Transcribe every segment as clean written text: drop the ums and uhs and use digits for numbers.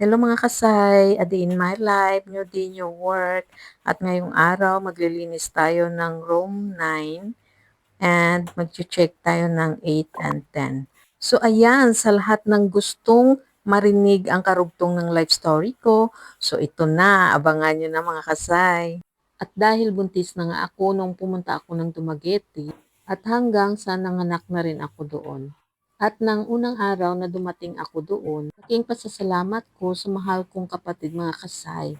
Hello mga kasay, a day in my life, new day, new work. At ngayong araw, maglilinis tayo ng room 9 and mag-check tayo ng 8 and 10. So ayan, sa lahat ng gustong marinig ang karugtong ng life story ko, so ito na, abangan nyo na mga kasay. At dahil buntis na nga ako nung pumunta ako ng Dumaguete, at hanggang sa nanganak na rin ako doon. At nang unang araw na dumating ako doon, laking pasasalamat ko sa mahal kong kapatid mga kasay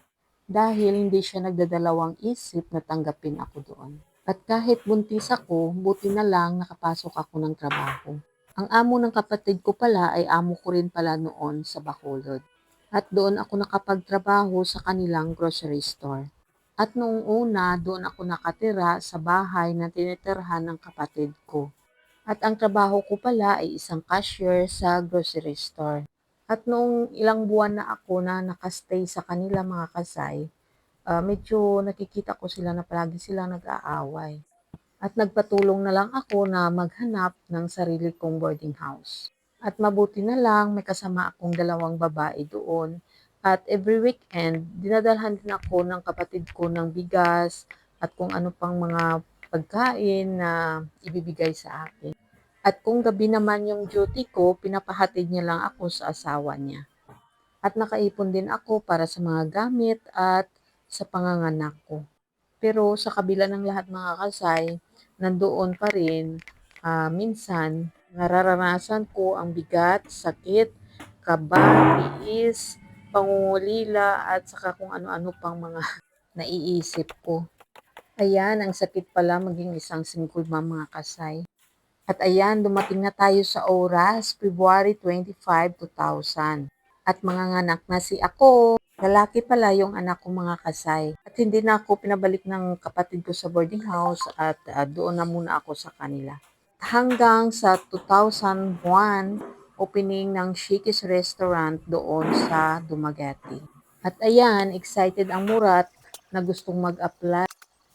dahil hindi siya nagdadalawang isip na tanggapin ako doon. At kahit buntis ako, buti na lang nakapasok ako ng trabaho. Ang amo ng kapatid ko pala ay amo ko rin pala noon sa Bacolod. At doon ako nakapagtrabaho sa kanilang grocery store. At noong una, doon ako nakatira sa bahay na tinitirhan ng kapatid ko. At ang trabaho ko pala ay isang cashier sa grocery store. At noong ilang buwan na ako na nakastay sa kanila mga kasay, medyo nakikita ko sila na palagi silang nag-aaway. At nagpatulong na lang ako na maghanap ng sarili kong boarding house. At mabuti na lang may kasama akong dalawang babae doon. At every weekend, dinadalhan din ako ng kapatid ko ng bigas at kung ano pang mga pagkain na ibibigay sa akin. At kung gabi naman yung duty ko, pinapahatid niya lang ako sa asawa niya. At nakaipon din ako para sa mga gamit at sa panganganak ko. Pero sa kabila ng lahat mga kasay, nandoon pa rin minsan nararanasan ko ang bigat, sakit, kaba, tiis, pangungulila at saka kung ano-ano pang mga naiisip ko. Ayan, ang sakit pala maging isang single mom mga kasay. At ayan, dumating na tayo sa oras, February 25, 2000. At manganganak na si ako. Lalaki pala yung anak ko mga kasay. At hindi na ako pinabalik ng kapatid ko sa boarding house at doon na muna ako sa kanila. Hanggang sa 2001, opening ng Shakey's Restaurant doon sa Dumaguete. At ayan, excited ang Murat na gustong mag-apply.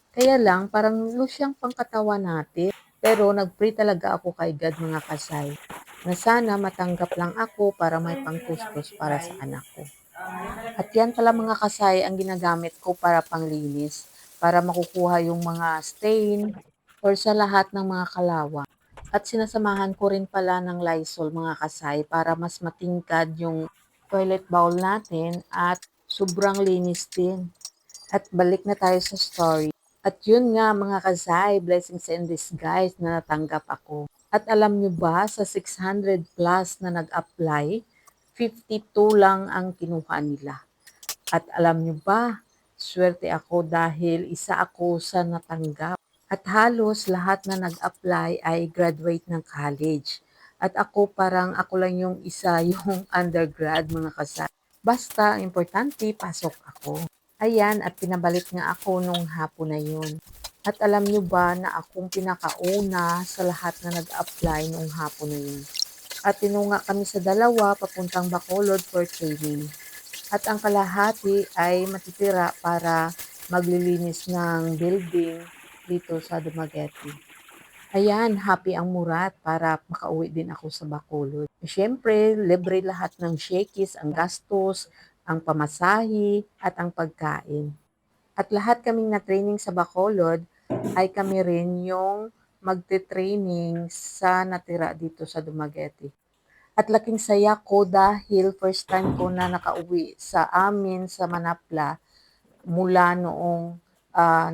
Kaya lang, parang lusyang pangkatawan natin. Pero nag-pray talaga ako kay God mga kasay na sana matanggap lang ako para may pangtustos para sa anak ko. At yan pala mga kasay ang ginagamit ko para panglinis, para makukuha yung mga stain or sa lahat ng mga kalawa. At sinasamahan ko rin pala ng Lysol mga kasay para mas matingkad yung toilet bowl natin at sobrang linis din. At balik na tayo sa story. At yun nga mga kasay, blessings in disguise na natanggap ako. At alam nyo ba, sa 600 plus na nag-apply, 52 lang ang kinuha nila. At alam nyo ba, swerte ako dahil isa ako sa natanggap. At halos lahat na nag-apply ay graduate ng college. At ako parang ako lang yung isa yung undergrad mga kasay. Basta, importante, pasok ako. Ayan, at pinabalik nga ako nung hapon na yun. At alam nyo ba na akong pinakauna sa lahat na nag-apply nung hapon na yun. At tinunga kami sa dalawa papuntang Bacolod for training. At ang kalahati ay matitira para maglilinis ng building dito sa Dumaguete. Ayan, happy ang Murat para makauwi din ako sa Bacolod. Siyempre, libre lahat ng Shakey's, ang gastos, ang pamasahe, at ang pagkain. At lahat kaming na-training sa Bacolod ay kami rin yung magte-training sa natira dito sa Dumaguete. At laking saya ko dahil first time ko na nakauwi sa amin sa Manapla mula noong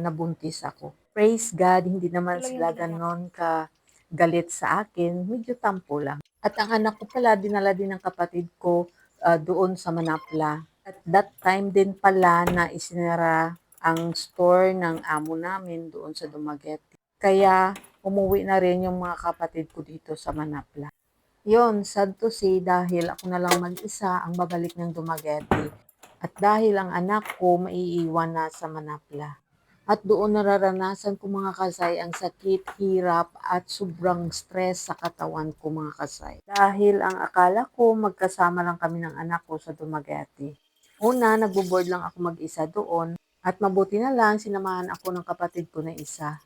nabuntis ako. Praise God, hindi naman sila ganon ka galit sa akin, medyo tampo lang. At ang anak ko pala, dinala din ng kapatid ko doon sa Manapla. At that time din pala na isinara ang store ng amo namin doon sa Dumaguete. Kaya umuwi na rin yung mga kapatid ko dito sa Manapla. Yon, sad to say dahil ako na lang mag-isa ang babalik ng Dumaguete. At dahil ang anak ko maiiwan na sa Manapla. At doon nararanasan ko mga kasay ang sakit, hirap at sobrang stress sa katawan ko mga kasay. Dahil ang akala ko magkasama lang kami ng anak ko sa Dumaguete. Una, nagbo-board lang ako mag-isa doon at mabuti na lang sinamahan ako ng kapatid ko na isa.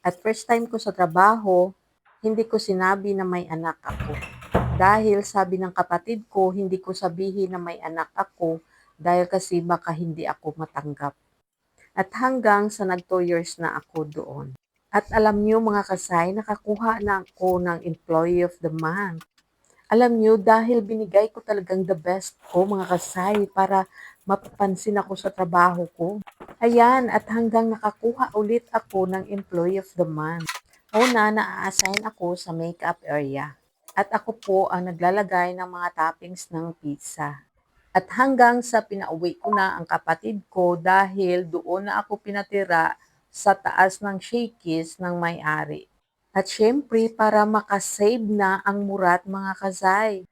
At first time ko sa trabaho, hindi ko sinabi na may anak ako. Dahil sabi ng kapatid ko, hindi ko sabihin na may anak ako dahil kasi baka hindi ako matanggap. At hanggang sa nag 2 years na ako doon. At alam niyo mga kasay, nakakuha na ako ng Employee of the Month. Alam niyo, dahil binigay ko talagang the best ko mga kasay para mapapansin ako sa trabaho ko. Ayan, at hanggang nakakuha ulit ako ng Employee of the Month. Una, na-assign ako sa makeup area. At ako po ang naglalagay ng mga toppings ng pizza. At hanggang sa pinauwi ko na ang kapatid ko dahil doon na ako pinatira sa taas ng Shakey's ng may-ari. At syempre para makasave na ang murat mga kasay.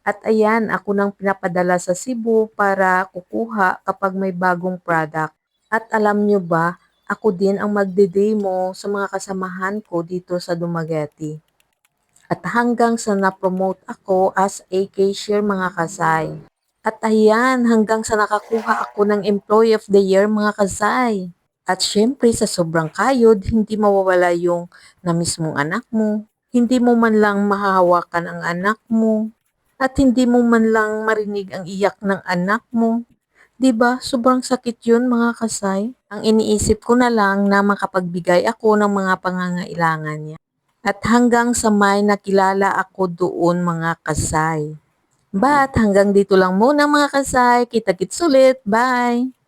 At ayan, ako nang pinapadala sa Cebu para kukuha kapag may bagong product. At alam nyo ba, ako din ang magde-demo sa mga kasamahan ko dito sa Dumaguete. At hanggang sa na-promote ako as a cashier mga kasay. At ayan, hanggang sa nakakuha ako ng Employee of the Year mga kasay. At syempre sa sobrang kayod, hindi mawawala yung namiss mong anak mo. Hindi mo man lang mahahawakan ang anak mo. At hindi mo man lang marinig ang iyak ng anak mo. 'Di ba? Sobrang sakit 'yun mga kasay. Ang iniisip ko na lang na makapagbigay ako ng mga pangangailangan niya. At hanggang sa may nakilala ako doon mga kasay. Hanggang dito lang muna mga kasay. Kita-kits ulit. Bye!